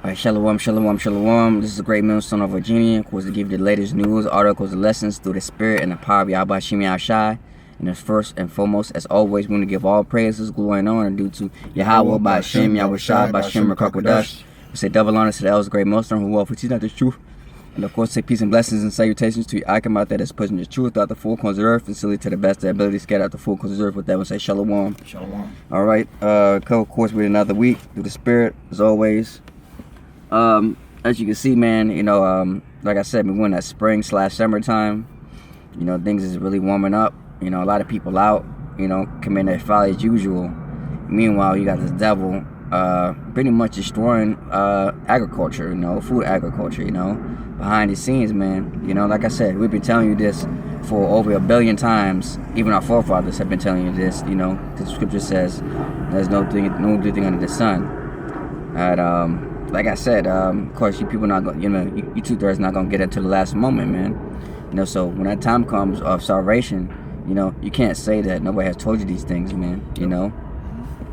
Alright, shalom, shalom, shalom. This is a great millstone of Virginia. Of course, to give you the latest news, articles, and lessons through the spirit and the power of Yahweh Shem Yahshai. And as first and foremost, as always, we want to give all praises, glory, and honor due to Yahweh by Shem Yahweh by Shem Rakakwadash. We say double honor to the elders, great millstone who will for teaching out the truth. And of course, say peace and blessings and salutations to Akim out there that's pushing the truth throughout the four corners of the earth, and silly to the best of their ability, scatter out the four corners of the earth. With that, we'll say shalom. Shalom. All right, of course, with another week through the spirit, as always. As you can see, man, like I said, we're in that spring/summertime. Things is really warming up. A lot of people out, committing their folly as usual. Meanwhile, you got this devil pretty much destroying agriculture, food agriculture, behind the scenes, man. Like I said, we've been telling you this for over 1 billion times. Even our forefathers have been telling you this, because the scripture says there's no good thing under the sun. And like I said, of course, you people not going, you two-thirds not going to get it to the last moment, man. So when that time comes of salvation, you can't say that nobody has told you these things, man,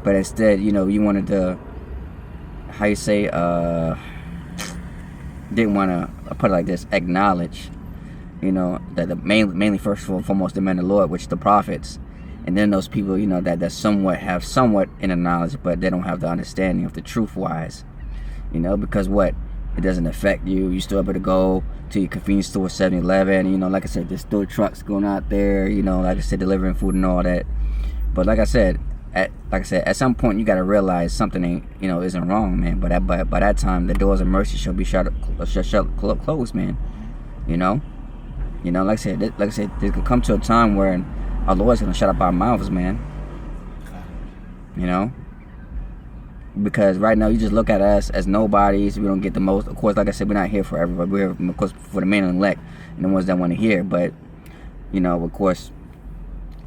But instead, you wanted to, how you say, didn't want to put it like this, acknowledge, that the mainly first and foremost the men of the Lord, which the prophets, and then those people, that somewhat in the knowledge, but they don't have the understanding of the truth-wise. Because it doesn't affect you. You still able to go to your convenience store, 7-Eleven. Like I said, there's still trucks going out there. Like I said, delivering food and all that. But like I said, at some point you got to realize something ain't, isn't wrong, man. But by that time, the doors of mercy shall be closed, man. Like I said, there could come to a time where our Lord's gonna shut up our mouths, man. Because right now you just look at us as nobodies. We don't get the most. Of course, like I said, we're not here for everybody. We're here, of course, for the main elect and the ones that want to hear. But of course,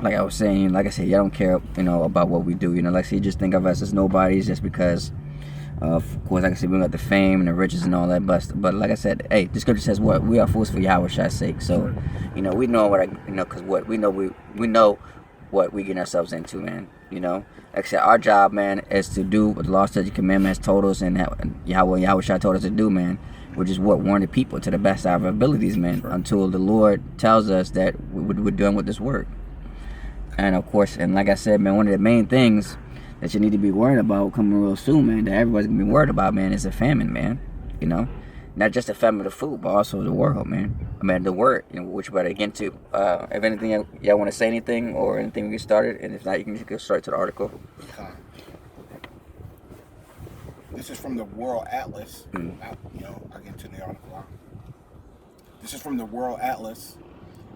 like I was saying, like I said, y'all don't care, about what we do. Like I said, you just think of us as nobodies just because, of course, like I said, we got the fame and the riches and all that. But like I said, hey, the scripture says what we are fools for Yahweh's sake. So, we know because we know what we get ourselves into, man. Like I said, our job, man, is to do what the law, statute, commandment has told us, and Yahweh Shai told us to do, man, which is what warn the people to the best of our abilities, man, until the Lord tells us that we're doing with this work. And of course, and like I said, man, one of the main things that you need to be worried about coming real soon, man, that everybody's gonna be worried about, man, is a famine, man. Not just the famine of food, but also the world, man. The word, which we're going to get into. If anything, y'all want to say anything or anything we get started, and if not, you can just go straight to the article. This is from the World Atlas. I'll get into the article. This is from the World Atlas,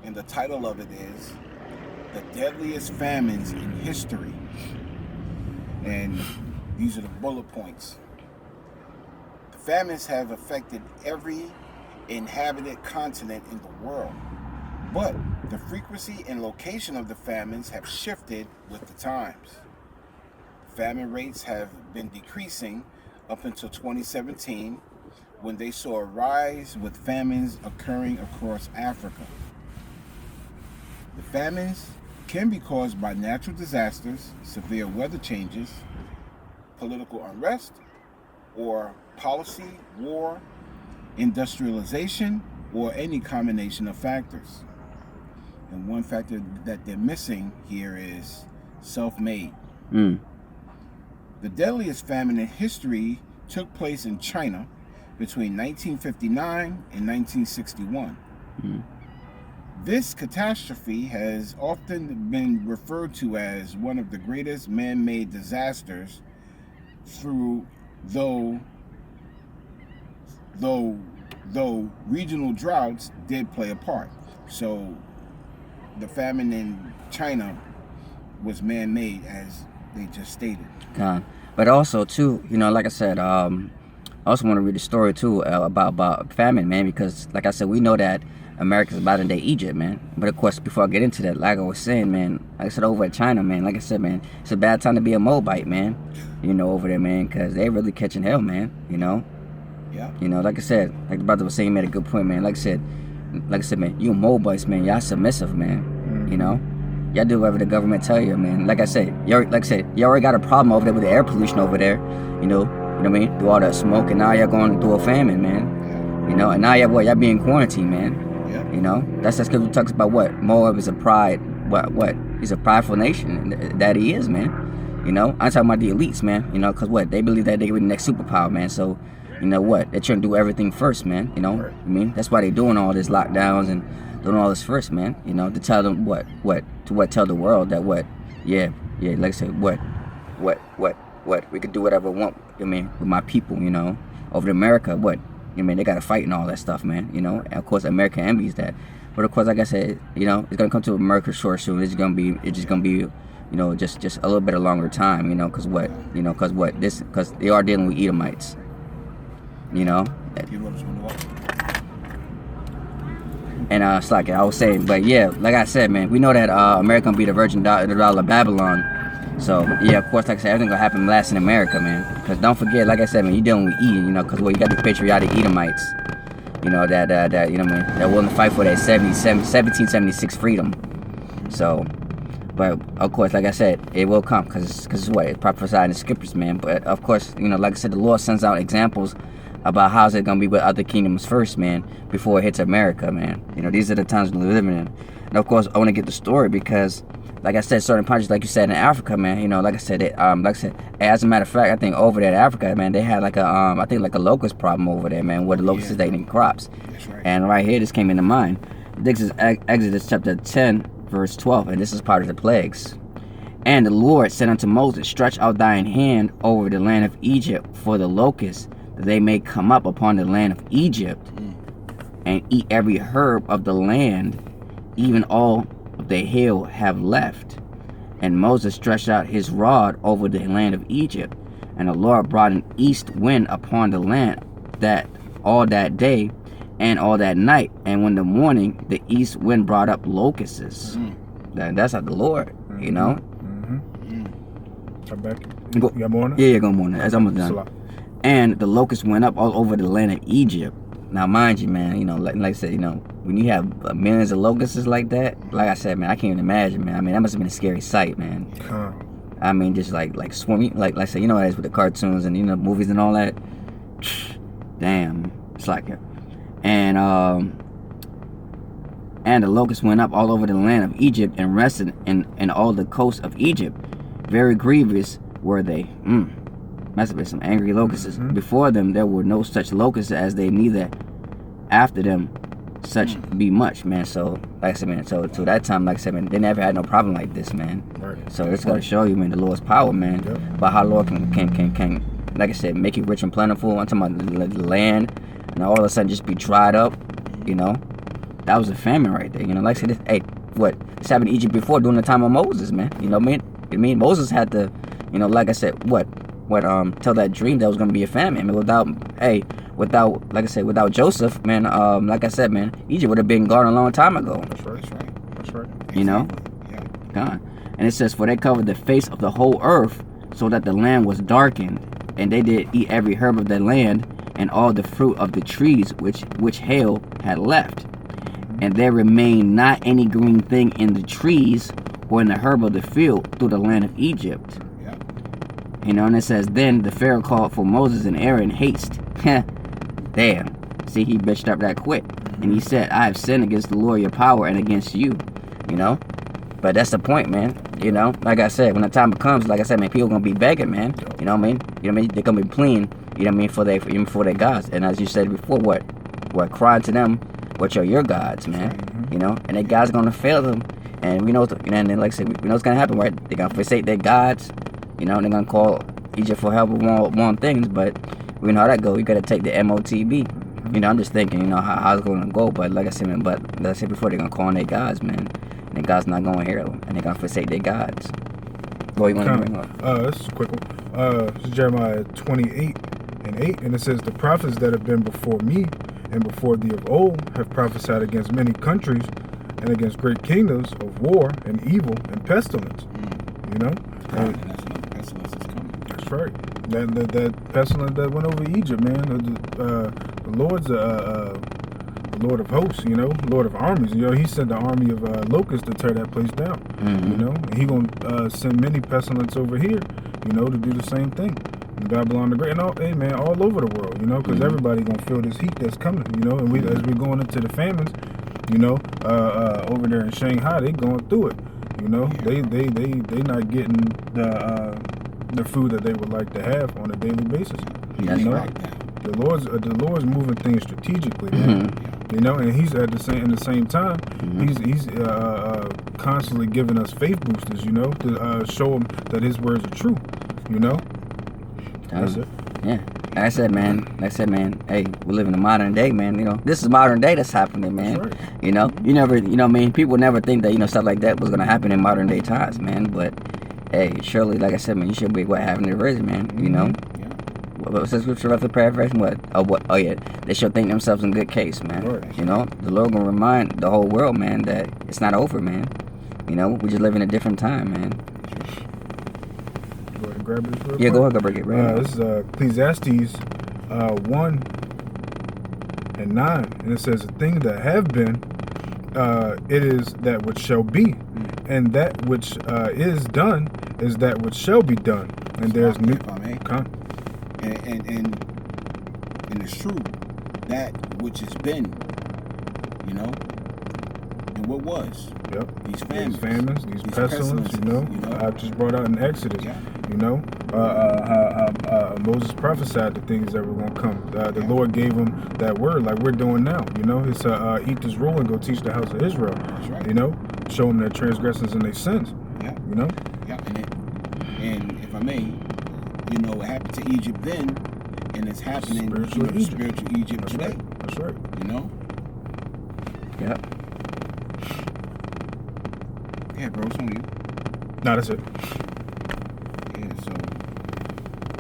and the title of it is "The Deadliest Famines in History." And these are the bullet points. Famines have affected every inhabited continent in the world, but the frequency and location of the famines have shifted with the times. Famine rates have been decreasing up until 2017, when they saw a rise with famines occurring across Africa. The famines can be caused by natural disasters, severe weather changes, political unrest, or policy, war, industrialization, or any combination of factors. And one factor that they're missing here is self-made. The deadliest famine in history took place in China between 1959 and 1961. This catastrophe has often been referred to as one of the greatest man-made disasters though regional droughts did play a part. So the famine in China was man-made, as they just stated. But also too, like I said, I also want to read a story too about famine, man, because like I said, we know that America's modern day Egypt, man. But of course, before I get into that, like I was saying, man, like I said, over at China, man, like I said, man, it's a bad time to be a Moabite, man, over there, man, because they really catching hell, man, Yeah. Like I said, like the brother was saying, he made a good point, man. Like I said, man, you Moabites, man, y'all submissive, man, Y'all do whatever the government tell you, man. Like I said, you already got a problem over there with the air pollution over there, You know what I mean? Through all that smoke, and now y'all going through a famine, man. You know, and now y'all be in quarantine, man. You know, that's because we talks about what Moab is a pride. What? He's a prideful nation that he is, man. You know, I'm talking about the elites, man. You know, because what? They believe that they were the next superpower, man. So, you know what? They're trying to do everything first, man. You know, Right. I mean, that's why they're doing all this lockdowns and doing all this first, man. You know, to tell them tell the world that like I said, we could do whatever we want. I mean, with my people, you know, over to America, I mean, they got to fight and all that stuff, man. You know, and of course, America envies that. But of course, like I said, you know, it's gonna come to America short soon. It's just gonna be, you know, just a little bit of longer time, you know, because they are dealing with Edomites, you know. And it's like I was saying, but yeah, like I said, man, we know that America gonna be the virgin dollar of Babylon. So yeah, of course, like I said, everything gonna happen last in America, man. Because don't forget, like I said, man, you dealing with Edom, you know, because you got the patriotic Edomites, you know, that you know what I mean, that willing to fight for that 1776 freedom. So, but of course, like I said, it will come because it's prophesied in the scriptures, man. But of course, you know, like I said, the Lord sends out examples about how's it gonna be with other kingdoms first, man, before it hits America, man. You know, these are the times we're living in. And of course, I want to get the story because, like I said, certain countries, like you said, in Africa, man, you know, like I said, as a matter of fact, I think over there in Africa, man, they had like a locust problem over there, man, where the locusts is eating crops. That's right. And right here, this came into mind. This is Exodus chapter 10, verse 12, and this is part of the plagues. And the Lord said unto Moses, stretch out thine hand over the land of Egypt for the locusts, that they may come up upon the land of Egypt and eat every herb of the land, even all of the hail have left. And Moses stretched out his rod over the land of Egypt, and the Lord brought an east wind upon the land all that day and all that night. And when the morning, the east wind brought up locusts. That's of the Lord, you know. Come back. You got more on that? Yeah, go more on that. That's almost done. And the locusts went up all over the land of Egypt. Now, mind you, man, you know, like I said, you know, when you have millions of locusts like that, like I said, man, I can't even imagine, man. I mean, that must have been a scary sight, man. I mean, just like swimming, like I said, you know what it is with the cartoons and, you know, movies and all that. Damn, it's like it. And the locusts went up all over the land of Egypt and rested in all the coast of Egypt. Very grievous were they. Must have been some angry locusts. Before them there were no such locusts as they, neither after them such be much, man. So like I said, man, so to that time, like I said, man, they never had no problem like this, man. Right. So it's gonna show you, man, the Lord's power, man. About how the Lord can, like I said, make you rich and plentiful. I'm talking about the land, and all of a sudden just be dried up, you know. That was a famine right there, you know. Like I said, this happened in Egypt before during the time of Moses, man. You know what I mean? Moses had to, you know, like I said, tell that dream that was gonna be a famine. I mean, without Joseph, man, like I said, man, Egypt would have been gone a long time ago. That's right. You know? Yeah. God. And it says, for they covered the face of the whole earth, so that the land was darkened, and they did eat every herb of the land, and all the fruit of the trees which hail had left. And there remained not any green thing in the trees or in the herb of the field through the land of Egypt. You know, and it says, then the Pharaoh called for Moses and Aaron in haste. Damn. See, he bitched up that quick. And he said, I have sinned against the Lord your power and against you. You know? But that's the point, man. You know? Like I said, when the time comes, like I said, man, people gonna be begging, man. You know what I mean? You know what I mean? They're gonna be pleading, you know what I mean, for their gods. And as you said before, what crying to them, what are your gods, man? You know? And their gods are gonna fail them. And we know, and then like I said, we know what's gonna happen, right? They're gonna forsake their gods. You know, they're gonna call Egypt for help with one things, but we know how that go. You gotta take the MOTB. You know, I'm just thinking, you know, how it's gonna go. But like I said, man, like I said before, they're gonna call on their gods, man. And their gods not gonna hear them, and they're gonna forsake their gods. What you wanna bring up? This is a quick one. This is Jeremiah 28:8, and it says, the prophets that have been before me and before thee of old have prophesied against many countries and against great kingdoms of war and evil and pestilence. You know? And that's another pestilence that's coming. That's right. That pestilence that went over Egypt, man. The Lord's the Lord of hosts, you know, Lord of armies. You know, he sent the army of locusts to tear that place down. You know, and he gonna send many pestilence over here, you know, to do the same thing. Babylon the Great, and all, hey man, all over the world, you know, because everybody gonna feel this heat that's coming, you know, and as we're going into the famines, you know, over there in Shanghai, they going through it, you know, they not getting the food that they would like to have on a daily basis. That's you know? right. The Lord's moving things strategically, man. You know, and he's in the same time, he's constantly giving us faith boosters, you know, to show them that his words are true, you know. That's it. Yeah. Like I said, man. Hey, we live in the modern day, man. You know, this is modern day that's happening, man. That's right. You know, you never, you know, what I mean, people never think that, you know, stuff like that was gonna happen in modern day times, man. But hey, surely, like I said, man, you should be what happened to the virgin, man. You know. What's the scripture after paraphrasing? What? Oh yeah, they shall think themselves in good case, man. Right. You know, the Lord gonna remind the whole world, man, that it's not over, man. You know, we just live in a different time, man. Go ahead and grab this real quick. Yeah, go ahead, go break it. Right. This is Ecclesiastes 1:9, and it says, "The things that have been, it is that which shall be, and that which is done is that which shall be done." And there's new. And it's true, that which has been, you know, and what was. Yep. These famines, these pestilence, you know. I just brought out in Exodus, Yeah. you know, how Moses prophesied the things that were going to come. The Lord gave him that word, like we're doing now, you know. It's eat this rule and go teach the house of Israel. That's right. You know, show them their transgressions and their sins. Yeah. You know. Yeah. And if I may, you know, what happened to Egypt then, and it's happening Spiritual Egypt. Spiritual Egypt That's today. right. That's right. You know. Yeah. Yeah, bro. It's on you. No, that's it. Yeah. So,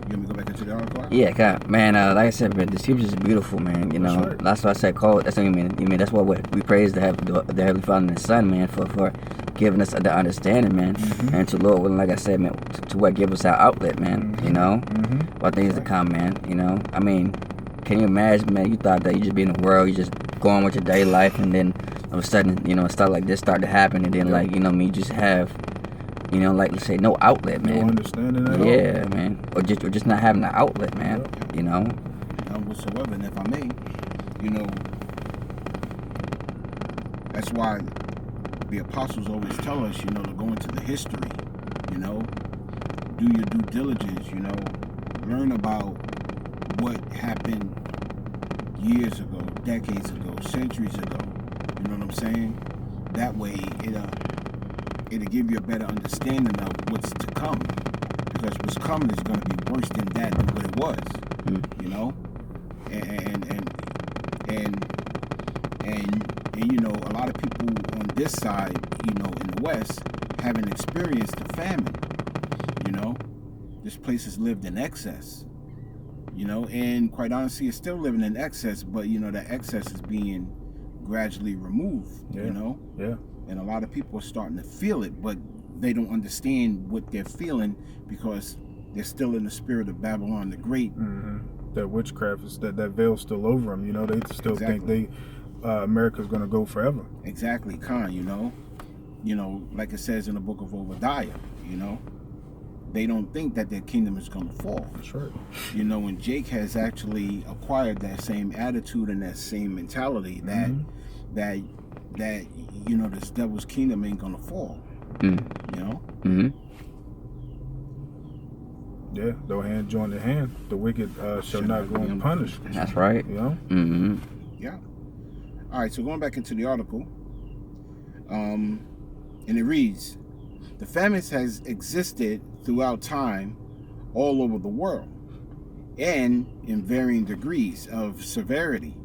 you want me to go back into the article? Yeah, God, man. Like I said, man, the scripture is beautiful, man. You know, That's right. that's why I said call. That's what you mean. You mean that's what we praise the Heavenly Father and the Son, man, for giving us the understanding, man, and to Lord willing, like I said, man, to what give us our outlet, man. You know, about things to come, man. You know, I mean, can you imagine, man? You thought that you just be in the world, you just go on with your daily life, and then all of a sudden, you know, stuff like this start to happen, and then like, you know, you just have, you know, like let's say no outlet, man. No understanding at all. Yeah, man, or just not having an outlet, man. You know. None whatsoever. And if I may, you know, that's why the apostles always tell us, you know, to go into the history, you know, do your due diligence, you know, learn about what happened years ago, decades ago, centuries ago. You know what I'm saying? That way, it'll give you a better understanding of what's to come, because what's coming is going to be worse than what it was. You know, and you know, a lot of people on this side, you know, in the West, haven't experienced the famine. You know, this place has lived in excess. You know, and quite honestly, it's still living in excess, but you know, that excess is being gradually removed. Yeah. You know, and a lot of people are starting to feel it, but they don't understand what they're feeling because they're still in the spirit of Babylon the Great. That witchcraft is that veil's still over them. You know, they still think America's gonna go forever. Exactly, Khan. You know, like it says in the book of Obadiah. You know, they don't think that their kingdom is gonna fall. That's right. You know, and Jake has actually acquired that same attitude and that same mentality that you know, this devil's kingdom ain't gonna fall. You know. Yeah, though hand join the hand, the wicked shall not go unpunished. That's right. You know. Yeah. All right. So going back into the article, and it reads, the famines has existed throughout time, all over the world, and in varying degrees of severity,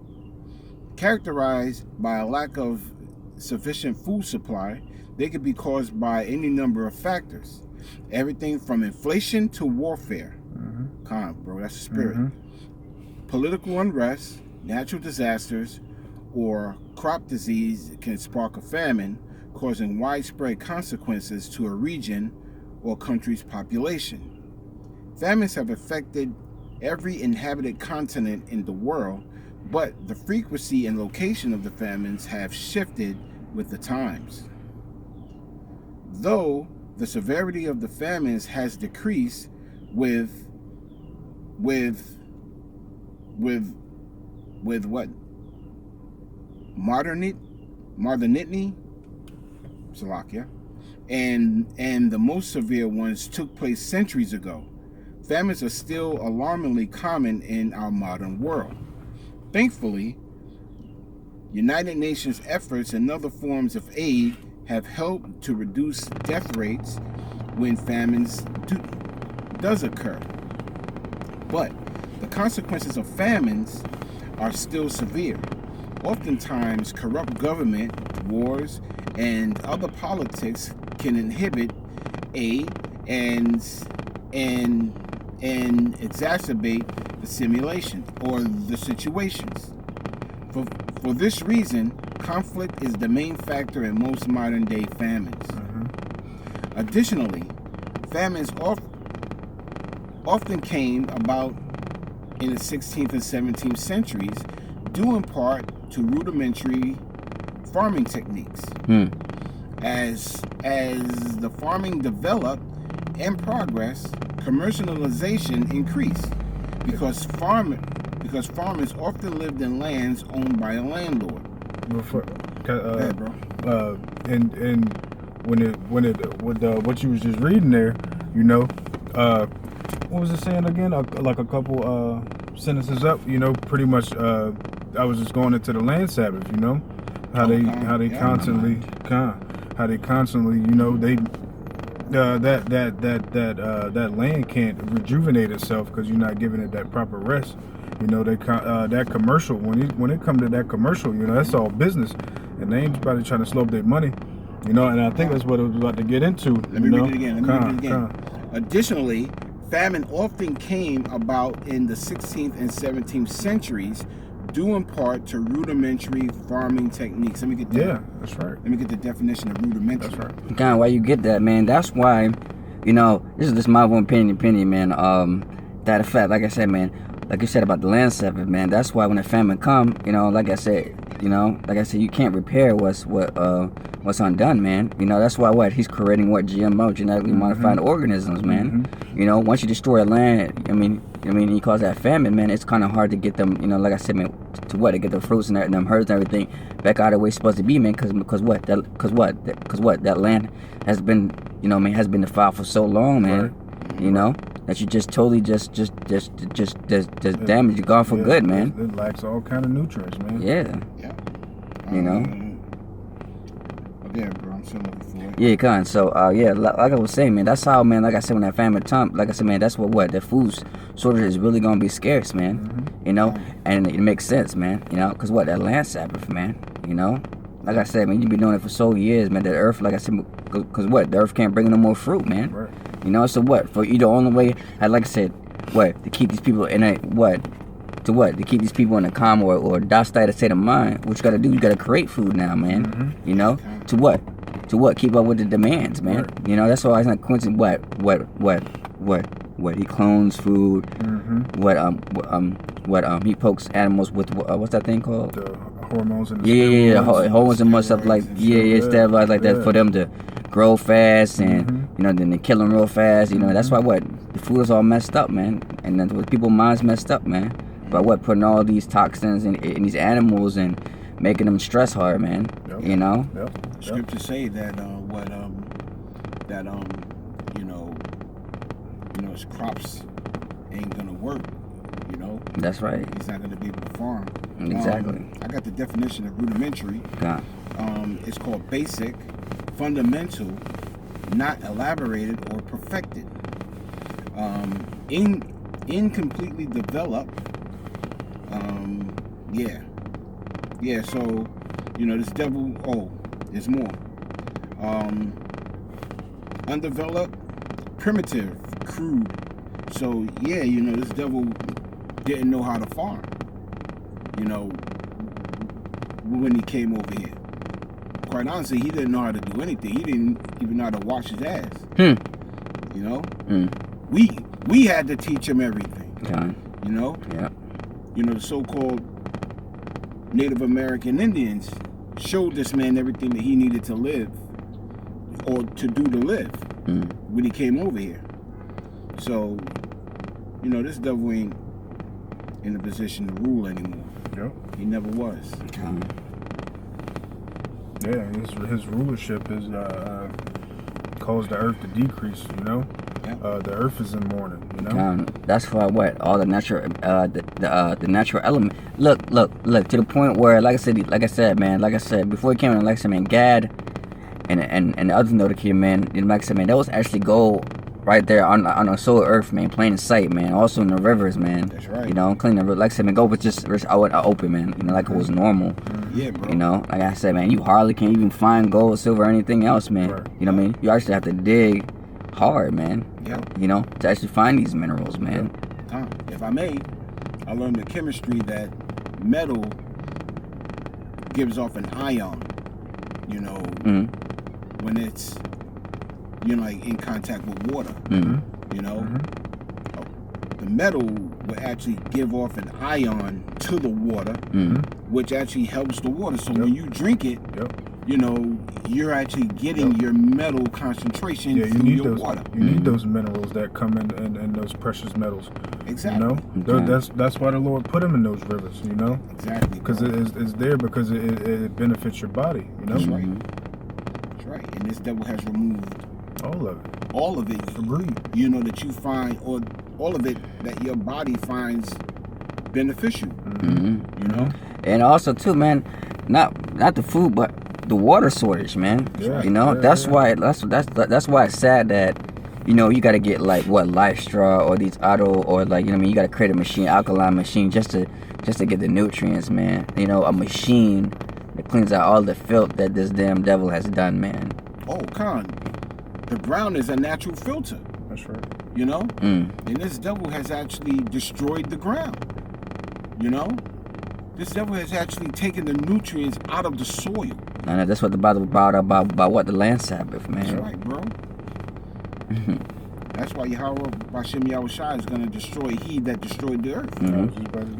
characterized by a lack of sufficient food supply. They could be caused by any number of factors. Everything from inflation to warfare. Bro, that's the spirit. Political unrest, natural disasters, or crop disease can spark a famine, causing widespread consequences to a region or country's population. Famines have affected every inhabited continent in the world, but the frequency and location of the famines have shifted with the times. Though the severity of the famines has decreased with with what? Modernity, Slovakia, and the most severe ones took place centuries ago. Famines are still alarmingly common in our modern world. Thankfully, United Nations efforts and other forms of aid have helped to reduce death rates when famines does occur. But the consequences of famines are still severe. Oftentimes, corrupt government, wars, and other politics can inhibit aid and exacerbate the simulation or the situations. For this reason, conflict is the main factor in most modern day famines. Additionally, famines often came about in the 16th and 17th centuries, due in part to rudimentary farming techniques. As the farming developed and progressed, commercialization increased because farmers often lived in lands owned by a landlord. And what you was just reading there, you know, what was it saying again? Like a couple sentences up, you know, pretty much. I was just going into the land Sabbath, you know, how they constantly, you know, they that land can't rejuvenate itself because you're not giving it that proper rest. You know, that commercial, when it comes to that commercial, you know, that's all business, and they ain't about to try to slow up their money, you know. And I think that's what it was about to get into. Let me read it again. Additionally, famine often came about in the 16th and 17th centuries, due in part to rudimentary farming techniques. Let me get that. Yeah, that's right. Let me get the definition of rudimentary. That's right. Kind of why you get that, man. That's why, you know, this is just my own opinion, man. That effect, like I said, man, like you said about the land Sabbath, man. That's why when a famine come, you know, like I said, you can't repair what's undone, man. You know, that's why he's creating GMO, genetically modified organisms, man. You know, once you destroy a land, I mean, he calls that famine, man. It's kind of hard to get them, you know, like I said, man, to get the fruits and them herds and everything back out of the way it's supposed to be, man. Because that land has been, you know, man, has been defiled for so long, man. Right. You know, that you just totally just damage. You're gone for good, man. It lacks all kind of nutrients, man. Yeah. You know. Okay, bro. I'm still looking for it. Yeah, kind. So, like I was saying, man, that's how, man. Like I said, when that famine time, like I said, man, that's the food shortage is really gonna be scarce, man. You know, and it makes sense, man. You know, cause that land Sabbath, man. You know, like I said, man, you been doing it for so years, man. That earth, like I said, cause the earth can't bring no more fruit, man. Right. You know, so for you the only way, like I said, to keep these people in a to keep these people in a calm or docile state of mind, what you gotta do, you gotta create food now, man. You know, to keep up with the demands, man. Right. You know, that's why it's not coincidence. He clones food. He pokes animals with what's that thing called? The hormones and the hormones and much stuff like steroids like that for them to grow fast and you know, then they kill them real fast. You know, that's why the food is all messed up, man, and then people's minds messed up, man. By putting all these toxins in these animals and making them stress hard, man. You know. Scriptures say that his crops ain't gonna work. You know. That's right. He's not gonna be able to farm. Exactly. I got the definition of rudimentary. God. It's called basic, fundamental, not elaborated or perfected. Incompletely developed. So, you know, this devil, there's more. Undeveloped, primitive, crude. So, you know, this devil didn't know how to farm, you know, when he came over here. Quite honestly, he didn't know how to do anything. He didn't even know how to wash his ass. You know? We had to teach him everything. Okay. You know? Yeah. You know, the so-called Native American Indians showed this man everything that he needed to live or to do to live when he came over here. So, You know, this devil ain't in a position to rule anymore. Yep. He never was. Yeah, his rulership is caused the earth to decrease. You know, the earth is in mourning. You know, that's why all the natural the natural element. Look to the point where, like I said, before he came in, like I said, man, Gad and the other note that came in, like I said, man, that was actually gold right there on the solar earth, man, plain in sight, man. Also in the rivers, man. That's right. You know, clean the river. Like I said, man, gold was just open, man. You know, like it was normal. Yeah, bro. You know, like I said, man, you hardly can even find gold, silver, or anything else, man. Right. You know what I mean? You actually have to dig hard, man. Yeah. You know, to actually find these minerals, man. If I may, I learned the chemistry that metal gives off an ion. You know, when it's like in contact with water. You know, the metal will actually give off an ion to the water, which actually helps the water. So when you drink it, you know, you're actually getting your metal concentration through your water. You need those minerals that come in those precious metals. Exactly. You know, that's why the Lord put them in those rivers. You know, exactly. Because it's there because it benefits your body. You know, that's right. That's right. And this devil has removed all of it. All of it. For greed. You know, that you find, or all of it that your body finds beneficial. You know, and also too, man, not the food, but the water shortage, man. You know, that's why it's sad that, you know, you got to get like Life Straw or these auto, or like, you know what I mean, you got to create a machine, alkaline machine, just to get the nutrients, man. You know, a machine that cleans out all the filth that this damn devil has done, man. Oh, Khan, the ground is a natural filter. That's right. You know, and this devil has actually destroyed the ground. You know, this devil has actually taken the nutrients out of the soil. And that's what the Bible about what the land Sabbath, man. That's right, bro. That's why Yahweh Bashem Yahushua is going to destroy he that destroyed the earth.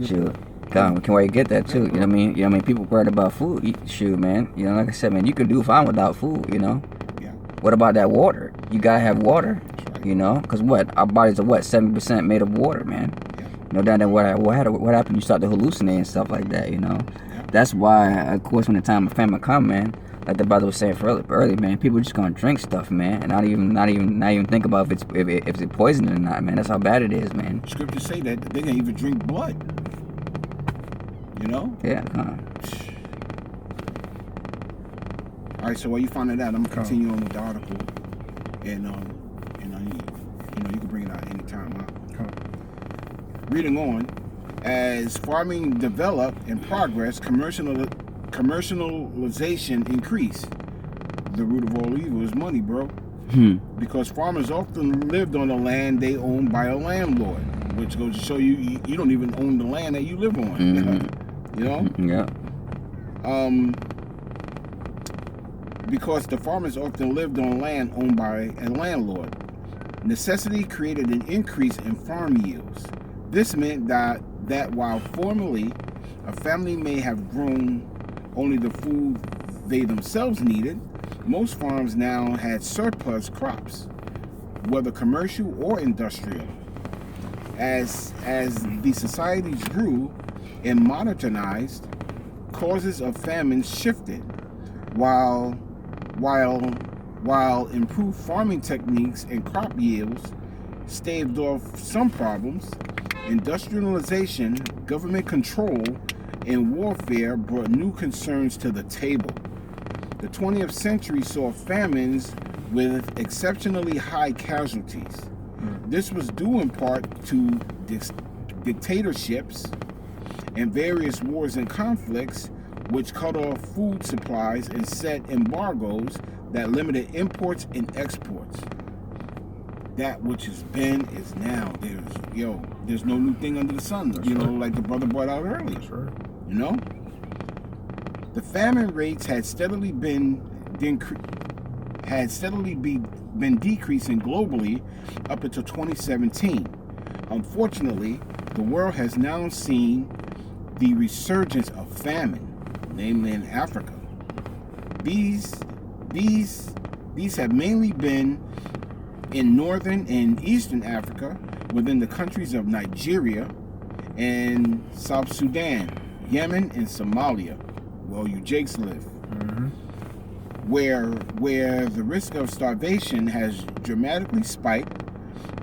Sure. God, we can where you get that too. You know what I mean? You know what I mean? People worried about food. Shoot, man. You know, like I said, man, you can do fine without food. You know. Yeah. What about that water? You gotta have water. That's right. You know, because our bodies are 70% made of water, man. Yeah. No doubt that what happened? You start to hallucinate and stuff like that. You know. Yeah. That's why, of course, when the time of famine come, man, like the brother was saying earlier, man, people are just gonna drink stuff, man, and not even think about if it's poison or not, man. That's how bad it is, man. Scriptures say that they can even drink blood. You know? Yeah. All right. So while you find that out, I'm gonna continue on with the article, and you can bring it out anytime. Huh? Reading on, as farming developed and progressed, commercialization increased. The root of all evil is money, bro. Because farmers often lived on the land they owned by a landlord, which goes to show you don't even own the land that you live on. You know? Yeah. Because the farmers often lived on land owned by a landlord, necessity created an increase in farm yields. This meant that while formerly a family may have grown only the food they themselves needed, most farms now had surplus crops, whether commercial or industrial. As the societies grew and modernized, causes of famine shifted. While improved farming techniques and crop yields staved off some problems, industrialization, government control, and warfare brought new concerns to the table. The 20th century saw famines with exceptionally high casualties. This was due in part to dictatorships and various wars and conflicts, which cut off food supplies and set embargoes that limited imports and exports. That which has been is now. There's no new thing under the sun. That's right. Like the brother brought out earlier. That's right. You know, the famine rates had steadily been decreasing globally up until 2017. Unfortunately, the world has now seen the resurgence of famine, namely in Africa. These have mainly been in northern and eastern Africa, within the countries of Nigeria and South Sudan, Yemen, and Somalia, where you Jakes live, where the risk of starvation has dramatically spiked.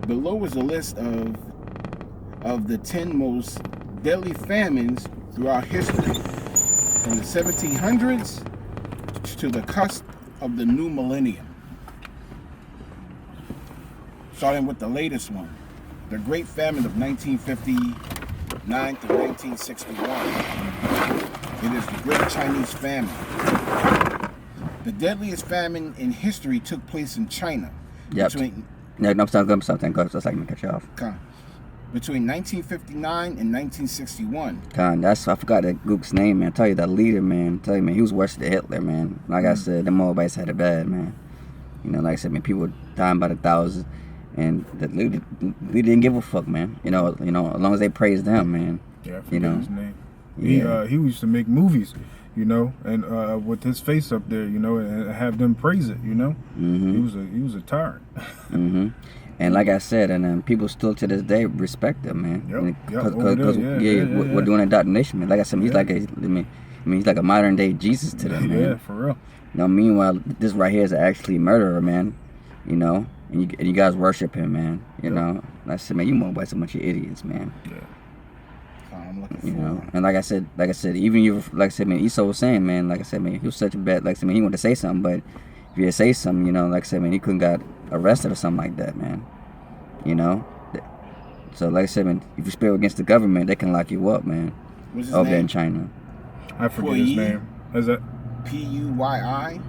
Below is a list of the 10 most deadly famines throughout history, from the 1700s to the cusp of the new millennium. Starting with the latest one, the Great Famine of 1959 to 1961. It is the Great Chinese Famine. The deadliest famine in history took place in China. Yep. No, something. Go. Just like me cut you off. Between 1959 and 1961. I forgot that Gook's name, man. I tell you, that leader, man. I tell you, man, he was worse than Hitler, man. Like I said, the Moabites had it bad, man. You know, like I said, man, people were dying by the thousands, and the leader didn't give a fuck, man. You know, as long as they praised him, man. Yeah, I forget his name. He used to make movies, and with his face up there, and have them praise it, He was a tyrant. And like I said, and people still to this day respect him, man. Because we're doing indoctrination, man. Like I said, he's like he's like a modern day Jesus to them, man. Yeah, for real. Meanwhile, this right here is actually murderer, man. And you guys worship him, man. Like I said, man, you Moabites a bunch of idiots, man. Yeah. I'm looking for. And like I said, even you, like I said, man, Esau was saying, man, like I said, man, he was such a bad, like I said, man, he wanted to say something, but if you say something, like I said, man, he couldn't got arrested or something like that, man. So like I said, man, if you spill against the government, they can lock you up, man. What's his over name? there in China. I forget his name. Is that P-U-Y-I?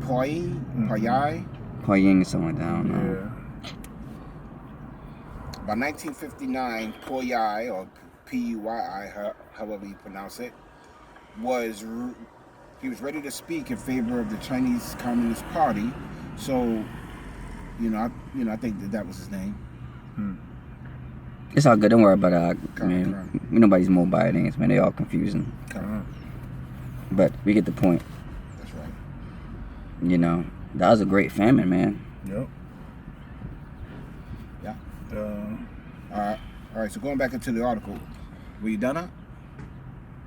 Poi? Pying or something like that, I don't know. Yeah. By 1959, Poi, or P-U-Y-I, however you pronounce it, he was ready to speak in favor of the Chinese Communist Party. So, I think that was his name. It's all good. Don't worry about it. Man, nobody's Moabites, man. They all confusing. But we get the point. That's right. That was a great famine, man. Yep. Yeah. All right. So going back into the article, were you done up?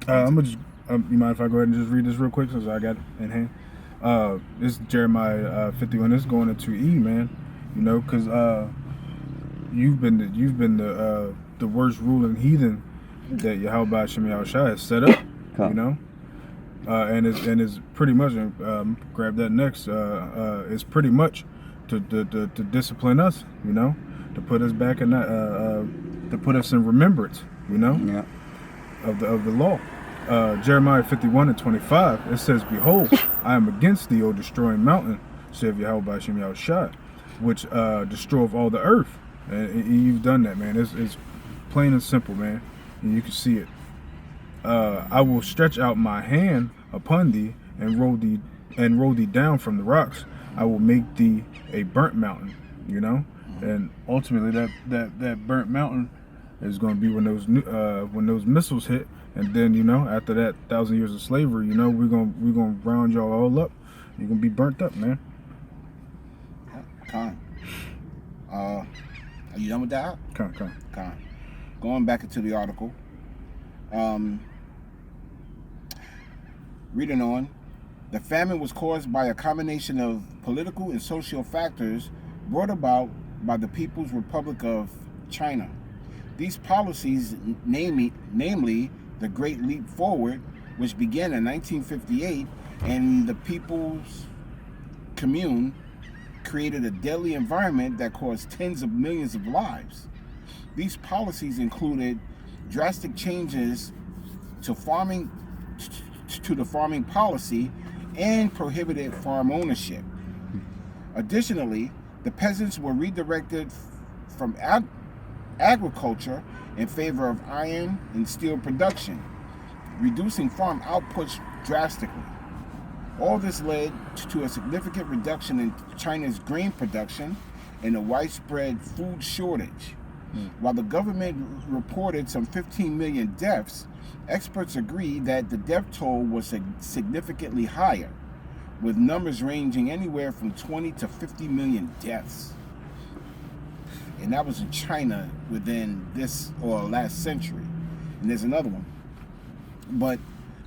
I'm gonna just. You mind if I go ahead and just read this real quick since I got it in hand? This is Jeremiah 51. This is going into E, man. Because you've been the worst ruling heathen that Yahweh Shem Yahushua has set up. And it's pretty much grab that next. It's pretty much to discipline us. To put us back in that. To put us in remembrance. Yeah. Of the law. Jeremiah 51:25, it says, "Behold, I am against thee, O destroying mountain, saith Yahweh Shem Yahushua, which destroyeth all the earth." And you've done that, man. It's plain and simple, man. And you can see it. I will stretch out my hand upon thee and roll thee down from the rocks. I will make thee a burnt mountain. And ultimately that burnt mountain is going to be when those missiles hit. And then, after that 1,000 years of slavery, we're gonna round y'all all up. You're gonna be burnt up, man. Are you done with that? Con. Going back into the article. Reading on. The famine was caused by a combination of political and social factors brought about by the People's Republic of China. These policies, namely the Great Leap Forward, which began in 1958, and the People's Commune, created a deadly environment that caused tens of millions of lives. These policies included drastic changes to the farming policy and prohibited farm ownership. Additionally, the peasants were redirected from agriculture in favor of iron and steel production, reducing farm outputs drastically. All this led to a significant reduction in China's grain production and a widespread food shortage. While the government reported some 15 million deaths, experts agree that the death toll was significantly higher, with numbers ranging anywhere from 20 to 50 million deaths. and that was in China within this or last century. And there's another one, but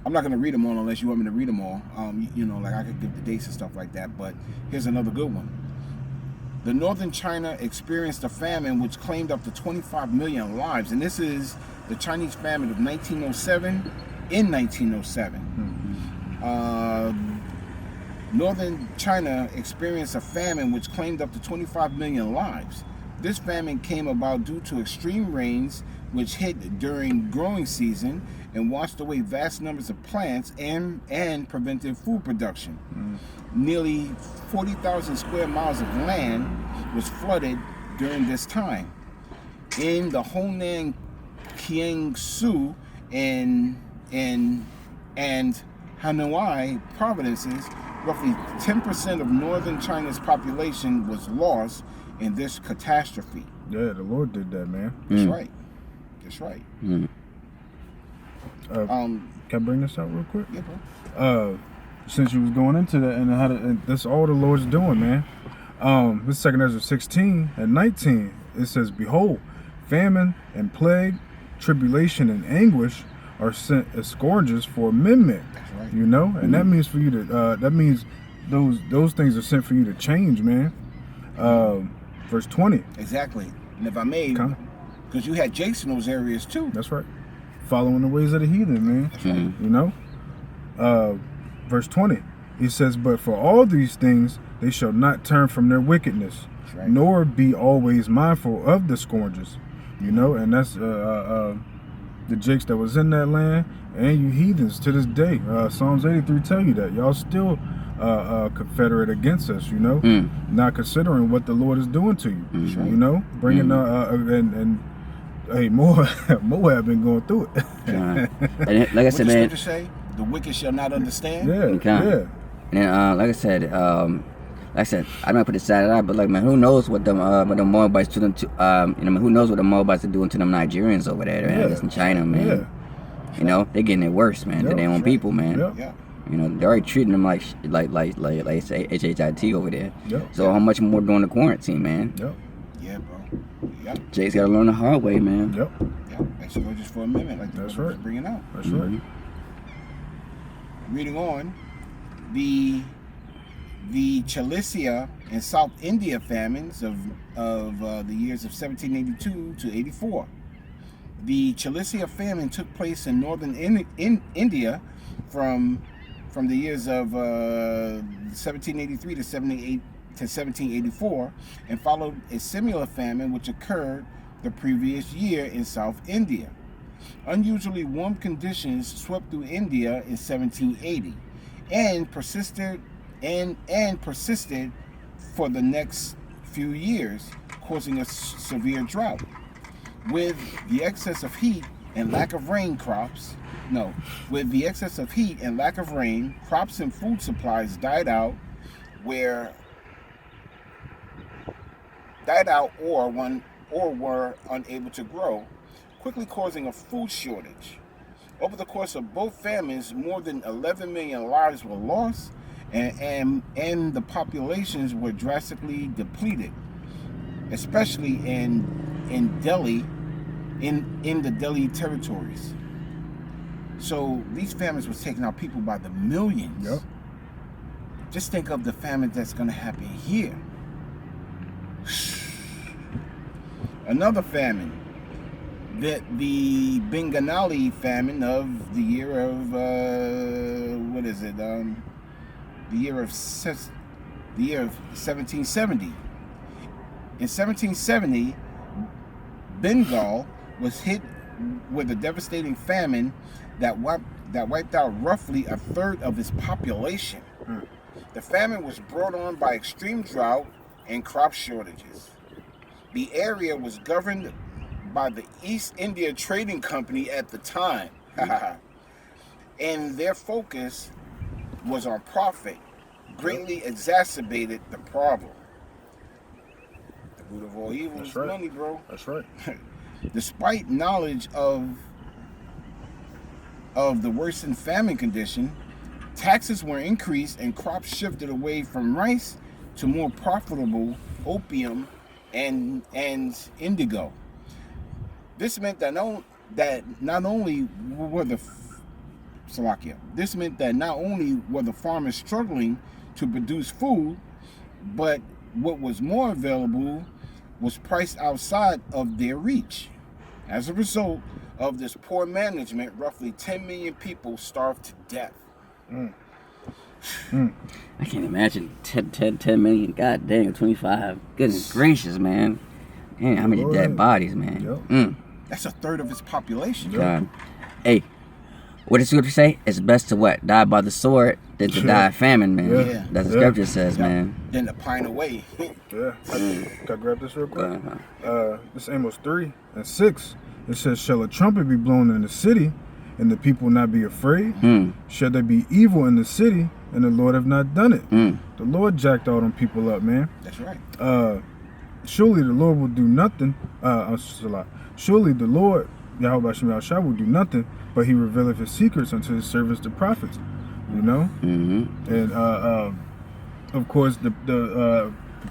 I'm not going to read them all unless you want me to read them all. Like I could give the dates and stuff like that. But here's another good one. The northern China experienced a famine which claimed up to 25 million lives, and this is the Chinese famine of 1907. In 1907, northern China experienced a famine which claimed up to 25 million lives. This famine came about due to extreme rains which hit during growing season and washed away vast numbers of plants and prevented food production. Nearly 40,000 square miles of land was flooded during this time. In the Honan, Kiangsu, and Hanoi provinces, roughly 10% of northern China's population was lost in this catastrophe. Yeah, the Lord did that, man. That's right. That's right. Can I bring this out real quick? Yeah, bro. Since you was going into that, and that's all the Lord's doing, man. This 2 Ezra 16 and 19, it says, "Behold, famine and plague, tribulation and anguish are sent as scourges for amendment." That's right. You know, and that means for you to. That means those things are sent for you to change, man. Verse 20. Exactly. And if I may, because you had Jakes in those areas too. That's right. Following the ways of the heathen, man. That's right. You know. Verse 20. He says, "But for all these things they shall not turn from their wickedness, right. nor be always mindful of the scourges." You know, and that's the Jakes that was in that land, and you heathens to this day. Psalms 83 tell you that y'all still confederate against us. You know, not considering what the Lord is doing to you. You know, bringing and hey, Moab been going through it. And like I said, man. What the scripture say? The wicked shall not understand. Yeah. And then, like I said, I'm not put this side out, but like, man, who knows what the Moabites do to who knows what the Moabites are doing to them Nigerians over there, man? It's in China, man. Yeah. You know, they're getting it worse, man, than their own people, man. Yeah. You know, they're already treating them like say HHIT over there. Yep. So how much more during the quarantine, man? Yep. Yeah, bro. Yep. Jay's got to learn the hard way, man. Yep. Yep. That's just for a minute, like That's the right. bringing out. That's right. Reading on, the Cilicia and South India famines of the years of 1782 to 84. The Cilicia famine took place in northern India from the years of 1783 to 1784, and followed a similar famine which occurred the previous year in South India. Unusually warm conditions swept through India in 1780 and persisted for the next few years, causing a severe drought. With the excess of heat and lack of rain, crops and food supplies died out or were unable to grow, quickly causing a food shortage. Over the course of both famines, more than 11 million lives were lost, and the populations were drastically depleted, especially in Delhi, in the Delhi territories. So these famines was taking out people by the millions. Yep. Just think of the famine that's going to happen here. Another famine, the Bengali famine of the year of the year of 1770. In 1770, Bengal was hit with a devastating famine that wiped out roughly a third of its population. The famine was brought on by extreme drought and crop shortages. The area was governed by the East India Trading Company at the time, and their focus was on profit, greatly exacerbated the problem. The root of all evil is money, bro. That's right. Despite knowledge of the worsened famine condition, taxes were increased and crops shifted away from rice to more profitable opium and indigo. This meant that not only were the farmers struggling to produce food, but what was more available was priced outside of their reach. As a result of this poor management, roughly 10 million people starved to death. I can't imagine 10 million. God dang, 25. Goodness gracious, man. Damn, how many dead bodies, man. That's a third of its population. God. Hey, what does scripture say? It's best to what? Die by the sword than to die of famine, man. Yeah. That's what scripture says, man. Then to pine away. Can I grab this real quick? This is Amos 3:6. It says, shall a trumpet be blown in the city, and the people not be afraid? Shall there be evil in the city, and the Lord have not done it? The Lord jacked all them people up, man. That's right. Surely the Lord will do nothing. Surely the Lord, Yahweh Shem Shah, will do nothing, but he revealeth his secrets unto his servants, the prophets. You know? And of course, the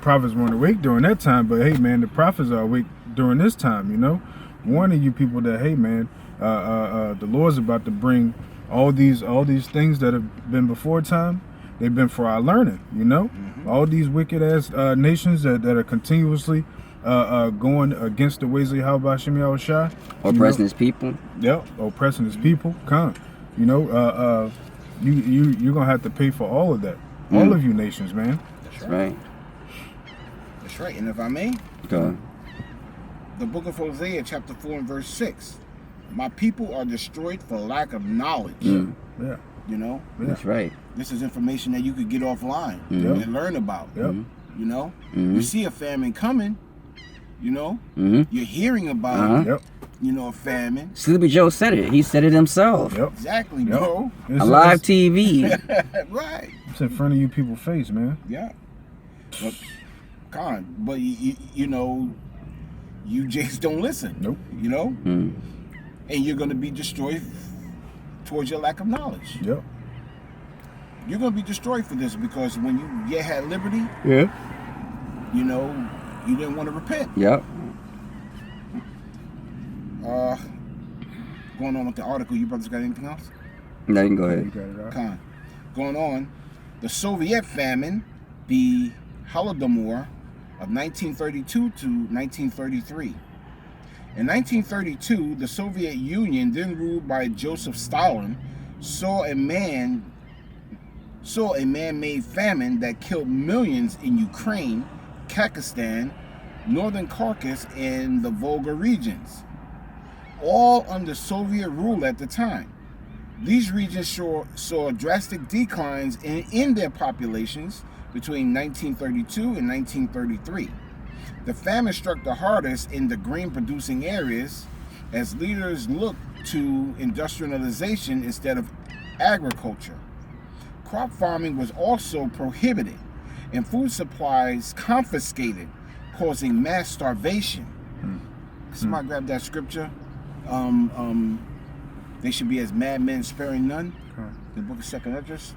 prophets weren't awake during that time, but hey, man, the prophets are awake during this time, you know? Warning you people that, hey, man, the Lord's about to bring all these things that have been before time. They've been for our learning, you know? All these wicked ass nations that are continuously going against the ways of Yahweh Shem Yahushua. Oppressing his people. Yep, oppressing his people. Come, you know, you're gonna have to pay for all of that. All of you nations, man. That's right. That's right. And if I may, Go on. The book of Hosea, chapter 4 and verse 6. My people are destroyed for lack of knowledge. Yeah. You know? That's right. This is information that you could get offline and learn about. Yep. You know? You see a famine coming, you know? You're hearing about Yep. you know, a famine. Sleepy Joe said it. He said it himself. Yep. Exactly, bro. A live TV. Right. It's in front of you people's face, man. Yeah. But you know, you just don't listen. Nope. You know? And you're going to be destroyed towards your lack of knowledge. Yep. You're going to be destroyed for this because when you had liberty, you know, you didn't want to repent. Yep. Going on with the article, you brothers got anything else? No, you can go ahead. You got it out. Going on, the Soviet famine, the Holodomor of 1932 to 1933. In 1932, the Soviet Union, then ruled by Joseph Stalin, saw a man-made famine that killed millions in Ukraine, Kazakhstan, northern Caucasus, and the Volga regions, all under Soviet rule at the time. These regions saw drastic declines in their populations between 1932 and 1933. The famine struck the hardest in the grain-producing areas as leaders looked to industrialization instead of agriculture. Crop farming was also prohibited and food supplies confiscated, causing mass starvation. Somebody grab that scripture. They should be as madmen sparing none. The book of Second Esdras.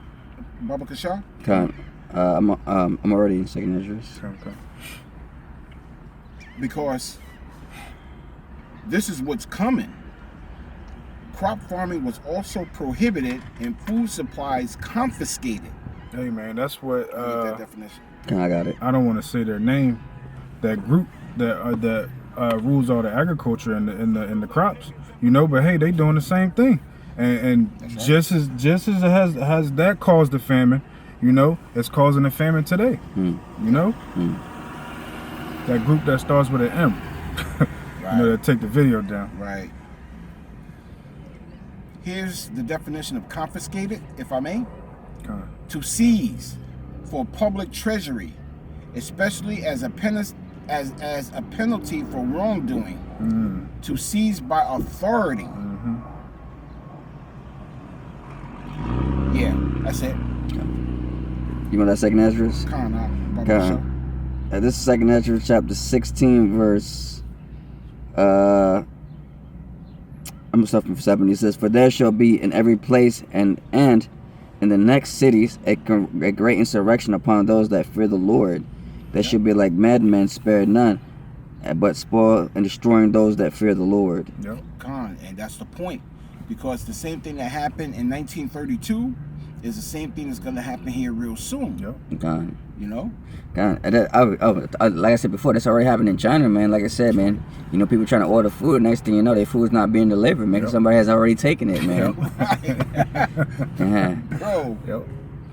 Baba Kashar. I'm already in Second Esdras. Because this is what's coming. Crop farming was also prohibited and food supplies confiscated. Hey man, that's what that definition. I got it. I don't want to say their name. That group that rules all the agriculture and the crops, you know. But hey, they doing the same thing, and right. just as it has that caused the famine, you know, it's causing a famine today. You know, that group that starts with an M, Right. you know, that take the video down. Right. Here's the definition of confiscated, if I may. To seize for public treasury, especially as a penalty for wrongdoing. To seize by authority. Yeah, that's it. You want that Second Esdras? This is Second Esdras chapter 16 verse I'm stuff from 70. It says, "For there shall be in every place and in the next cities a great insurrection upon those that fear the Lord. They shall be like madmen, spared none, but spoil and destroying those that fear the Lord. Yep. And that's the point. Because the same thing that happened in 1932 is the same thing that's going to happen here real soon. Yep. God. You know? God. Like I said before, that's already happened in China, man. Like I said, man, you know, people trying to order food. Next thing you know, their food's not being delivered, man. 'Cause somebody has already taken it, man. Bro. Yep.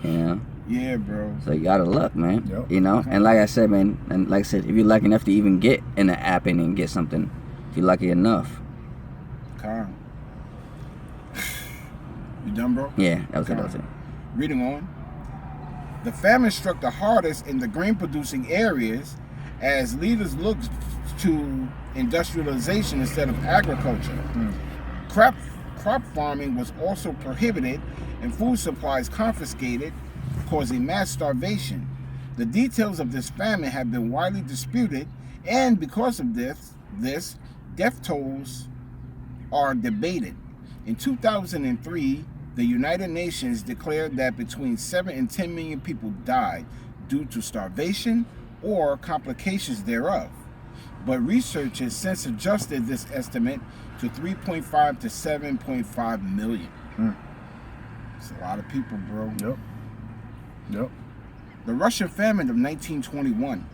You know? Yeah, bro. So you out of luck, man. Yep. You know? And like I said, man, and like I said, if you're lucky enough to even get in the app and get something, if you're lucky enough. Con. You done, bro? Yeah, that was it. Reading on. The famine struck the hardest in the grain-producing areas as leaders looked to industrialization instead of agriculture. Crop farming was also prohibited and food supplies confiscated, causing mass starvation. The details of this famine have been widely disputed, and because of this death tolls are debated. In 2003, the United Nations declared that between 7 and 10 million people died due to starvation or complications thereof. But researchers since adjusted this estimate to 3.5 to 7.5 million. It's a lot of people, bro. Yep. The Russian famine of 1921.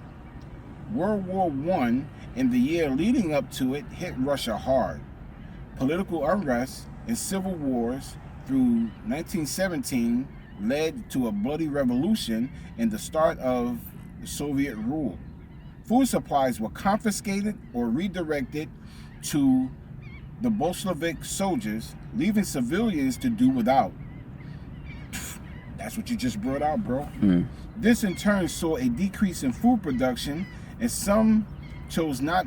World War I and the year leading up to it hit Russia hard. Political unrest and civil wars through 1917 led to a bloody revolution and the start of Soviet rule. Food supplies were confiscated or redirected to the Bolshevik soldiers, leaving civilians to do without. That's what you just brought out, bro. This in turn saw a decrease in food production, and some chose not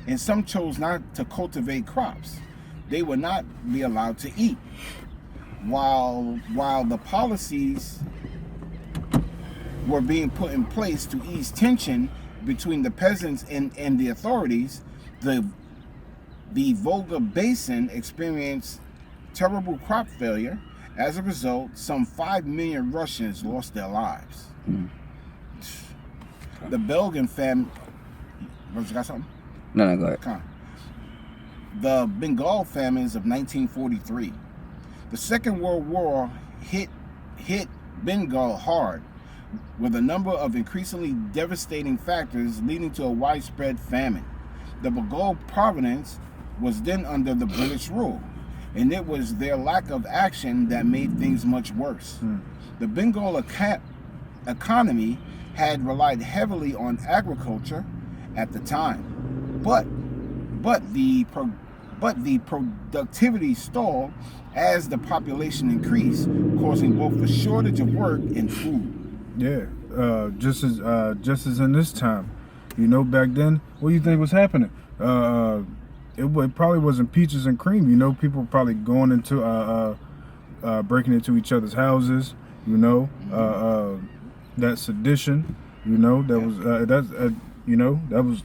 to cultivate crops. They would not be allowed to eat. While the policies were being put in place to ease tension between the peasants and the authorities, the Volga Basin experienced terrible crop failure. As a result, some 5 million Russians lost their lives. The Belgian famine. You got something? No, go ahead. Come on. The Bengal famines of 1943. The Second World War hit Bengal hard, with a number of increasingly devastating factors leading to a widespread famine. The Bengal province was then under the British rule, and it was their lack of action that made things much worse. The Bengal economy had relied heavily on agriculture at the time, but the productivity stalled as the population increased, causing both a shortage of work and food. Yeah, just as in this time, you know, back then, what do you think was happening? It probably wasn't peaches and cream. You know, people were probably going into breaking into each other's houses. You know, that sedition. You know, that was that was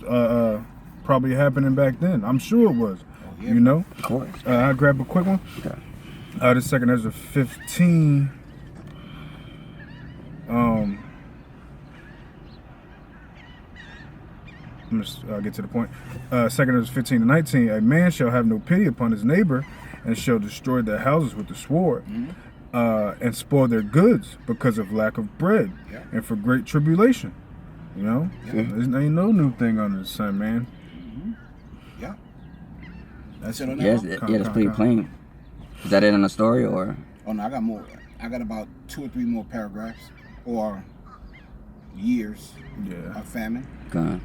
probably happening back then. I'm sure it was. Yeah. You know. Of course. I grab a quick one. Okay. This second Ezra 15. I'm just get to the point. Second Ezra 15 and 19. A man shall have no pity upon his neighbor, and shall destroy their houses with the sword, and spoil their goods because of lack of bread, and for great tribulation. You know, there's ain't no new thing under the sun, man. Yeah. That's it on Yes, that? that's pretty plain. Is that it on the story, or? Oh no, I got more. I got about 2 or 3 more paragraphs or years of famine. God.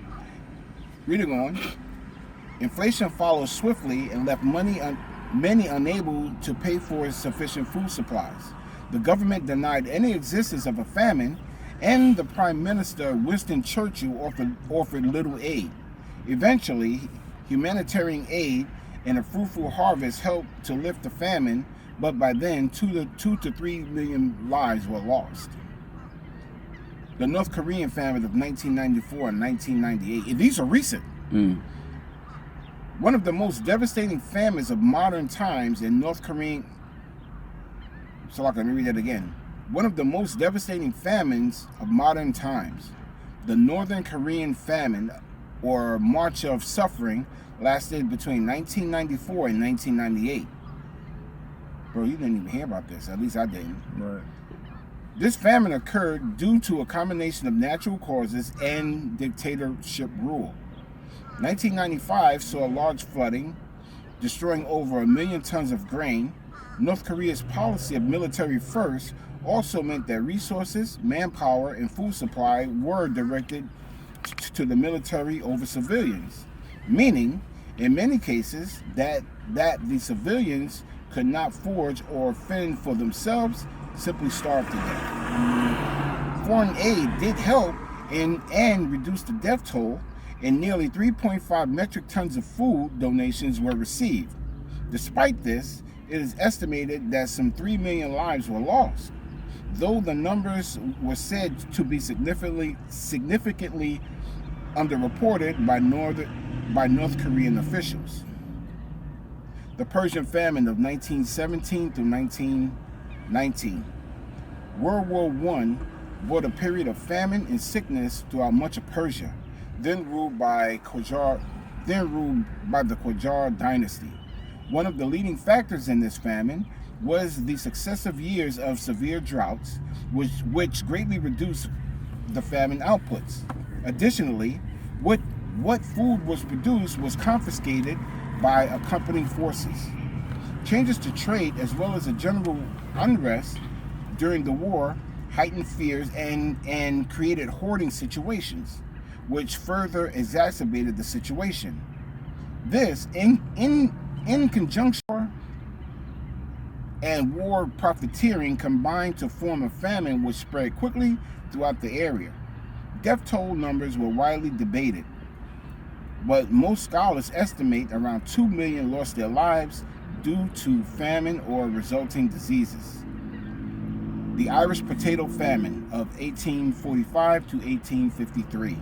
Reading on. Inflation followed swiftly and left many unable to pay for sufficient food supplies. The government denied any existence of a famine, and the Prime Minister Winston Churchill offered little aid. Eventually, humanitarian aid and a fruitful harvest helped to lift the famine, but by then 2 to 3 million lives were lost. The North Korean famine of 1994 and 1998, and these are recent. One of the most devastating famines of modern times in North Korean. So let me read that again. One of the most devastating famines of modern times, the Northern Korean famine or march of suffering lasted between 1994 and 1998. Bro, you didn't even hear about this. At least I didn't. Right. This famine occurred due to a combination of natural causes and dictatorship rule. 1995 saw large flooding, destroying over 1 million tons of grain. North Korea's policy of military first also meant that resources, manpower, and food supply were directed to the military over civilians, meaning, in many cases, that the civilians could not forage or fend for themselves, simply starved to death. Foreign aid did help and reduce the death toll, and nearly 3.5 metric tons of food donations were received. Despite this, it is estimated that some 3 million lives were lost, though the numbers were said to be significantly underreported by North Korean officials. The Persian famine of 1917 through 1919. World War I brought a period of famine and sickness throughout much of Persia, then ruled by the Qajar dynasty. One of the leading factors in this famine was the successive years of severe droughts, which greatly reduced the famine outputs. Additionally, what food was produced was confiscated by accompanying forces. Changes to trade, as well as a general unrest during the war, heightened fears and created hoarding situations, which further exacerbated the situation. This, in conjunction and war profiteering, combined to form a famine which spread quickly throughout the area. Death toll numbers were widely debated, but most scholars estimate around 2 million lost their lives due to famine or resulting diseases. The Irish Potato Famine of 1845 to 1853.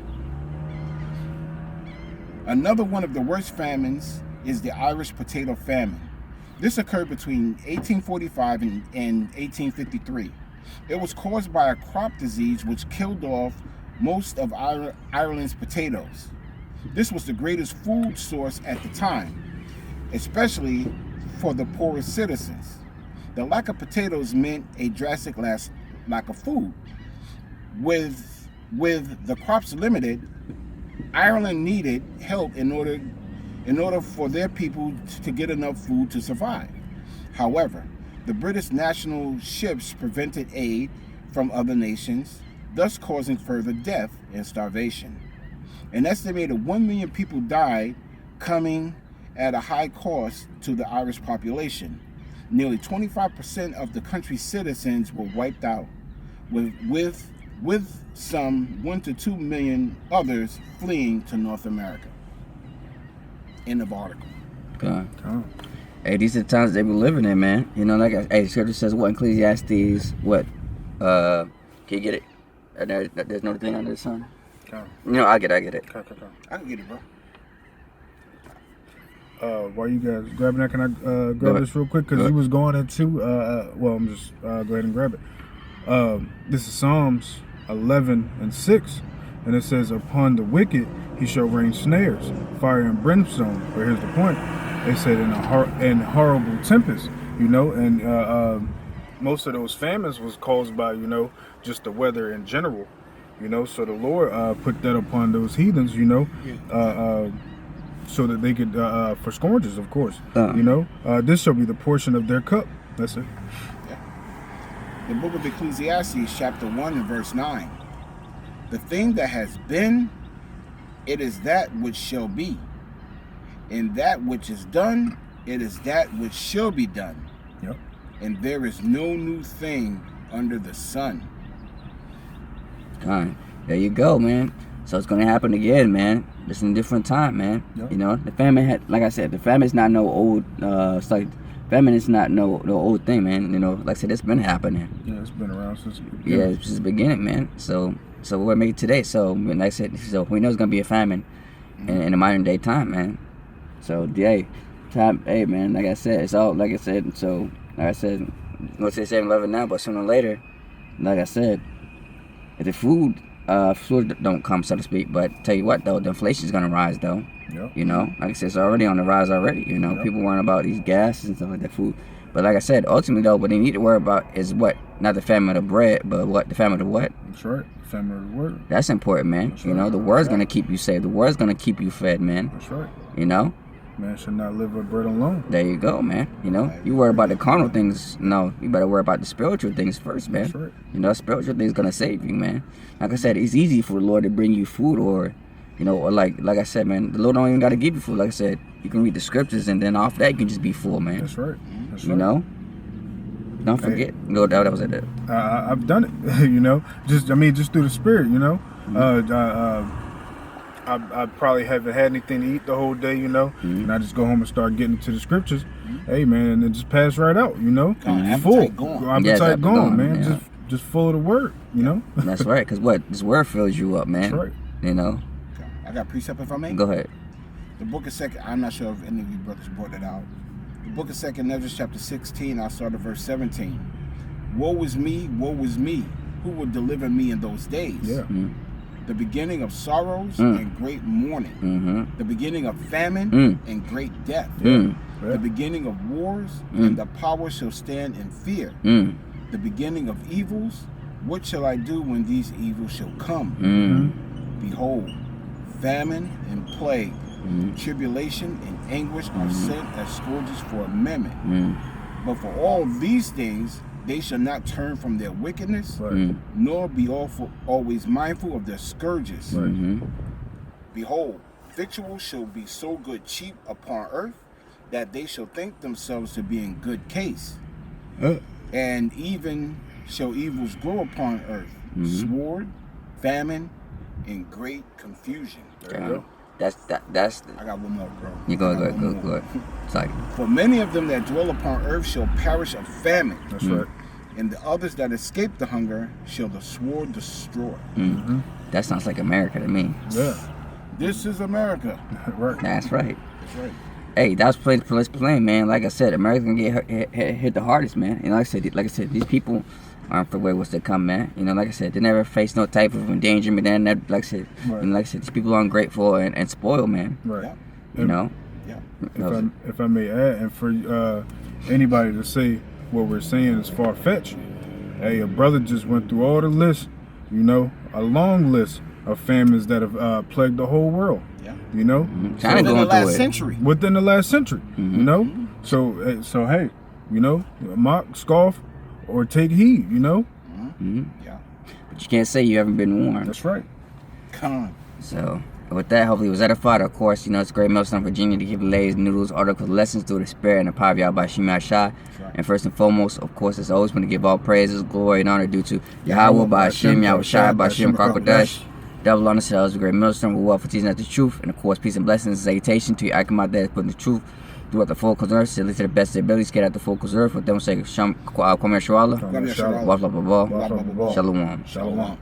Another one of the worst famines is the Irish Potato Famine. This occurred between 1845 and 1853. It was caused by a crop disease which killed off most of Ireland's potatoes. This was the greatest food source at the time, especially for the poorest citizens. The lack of potatoes meant a drastic lack of food. With the crops limited, Ireland needed help in order for their people to get enough food to survive. However, the British national ships prevented aid from other nations, thus causing further death and starvation. An estimated 1 million people died, coming at a high cost to the Irish population. Nearly 25% of the country's citizens were wiped out, with some 1 to 2 million others fleeing to North America. End of article. Okay. Hey, these are the times they were living in, man. You know, Scripture says what? Ecclesiastes, what? Can you get it? There's no thing under the sun. No, I get it. I can get it, bro. While you guys grabbing that, can I grab this real quick? Because he was going into, I'm just go ahead and grab it. This is Psalms 11 and 6, and it says, "Upon the wicked he shall rain snares, fire and brimstone." But here's the point: they said in horrible tempest, and most of those famines was caused by just the weather in general, So the Lord put that upon those heathens, so that they could for scourges, of course. This shall be the portion of their cup. That's it. The book of Ecclesiastes, chapter 1 and verse 9. The thing that has been, it is that which shall be. And that which is done, it is that which shall be done. Yep. And there is no new thing under the sun. All right. There you go, man. So it's going to happen again, man. It's in a different time, man. Yep. The famine like I said, the famine is not no old, famine is not no old thing, man. Like I said, it's been happening. Yeah, it's been around since the beginning. Yeah, since the beginning, man. So we're making it today. So like I said, we know it's gonna be a famine in the modern day time, man. So hey, man. Like I said, it's all like I said. So like I said, let's say 7-Eleven now, but sooner or later, like I said, if the food food don't come, so to speak. But tell you what, though, the inflation's gonna rise, though. Yep. You know, like I said, it's already on the rise already. You know, Yep. people worrying about these gases and stuff like that, food. But like I said, ultimately though, what they need to worry about is what? Not the famine of the bread, but what? The famine of what? That's right. Family of the word. That's important, man. That's You know, right. the word's gonna keep you safe. The word's gonna keep you fed, man. That's right. You know? Man should not live with bread alone. There you go, man. You know, you worry about the carnal things. No, you better worry about the spiritual things first, man. That's right. You know, spiritual things gonna save you, man. Like I said, it's easy for the Lord to bring you food, or, you know, or like I said, man, the Lord don't even gotta give you food. Like I said, you can read the scriptures, and then off that you can just be full, man. That's right. That's right. You know. Don't forget. No, that was it. I've done it. You know, just through the Spirit. You know, I probably haven't had anything to eat the whole day. You know, and I just go home and start getting into the scriptures. Hey, man, and then just pass right out. You know, full Appetite gone. appetite gone, man. yeah. Just full of the word. You know. That's right. Cause what this word fills you up, man. That's right. You know. I got precept if I may. Go ahead. The book of Second. I'm not sure if any of you brothers brought it out. The book of Second Ezra, chapter 16. I'll start at verse 17. Woe is me, who will deliver me in those days? Yeah. The beginning of sorrows and great mourning. Mm-hmm. The beginning of famine and great death. Mm. The beginning of wars, and the power shall stand in fear. Mm. The beginning of evils, what shall I do when these evils shall come? Mm. Behold, famine and plague, tribulation and anguish are sent as scourges for a moment. But for all these things, they shall not turn from their wickedness, Right. nor be always mindful of their scourges. Right. Mm-hmm. Behold, victuals shall be so good cheap upon earth, that they shall think themselves to be in good case. And even shall evils grow upon earth, sword, famine, and great confusion. There you go. That's I got one more, bro. you go I got go one go more. go. It's like For many of them that dwell upon earth shall perish of famine, That's right. and the others that escape the hunger shall the sword destroy. that sounds like America to me. Yeah. This is America. Right. That's right. That's right. Hey, that was plain, man. Like I said, America's gonna get hit the hardest, man. You know, like I said, these people aren't for what's to come, man. You know, like I said, they never face no type of endangerment. Then, like I said, Right. and like I said, these people are ungrateful and spoiled, man. Right. Yeah. You know. Yeah. If I may add, and for anybody to say what we're saying is far fetched, hey, a brother just went through all the lists, you know, a long list of famines that have plagued the whole world. Yeah. You know, China Within the going last through it. century. within the last century. You know, so hey, you know, mock, scoff, or take heed. You know, Yeah. But you can't say you haven't been warned. that's right. Con. So, with that, hopefully it was edified. Of course, you know, it's a great Millstone, Virginia, to give ladies, noodles, articles, lessons through the spirit and the power of Yahweh Shema Shai. right. And first and foremost, of course, as always, want to give all praises, glory, and honor due to Yahweh by Hashem, Yahweh Shai, by Hashem, Krakodash. Devil on the cells, a great Millstone, with wealth for teaching us the truth. And of course, peace and blessings and salutation to you. I come out there putting the truth throughout the full conserve, to the best of their abilities, get out the full conserve. With them, say, Kwame Shawala, Kwame Shawala. Wafla Baba, Wafla Baba. Shalom. Shalom.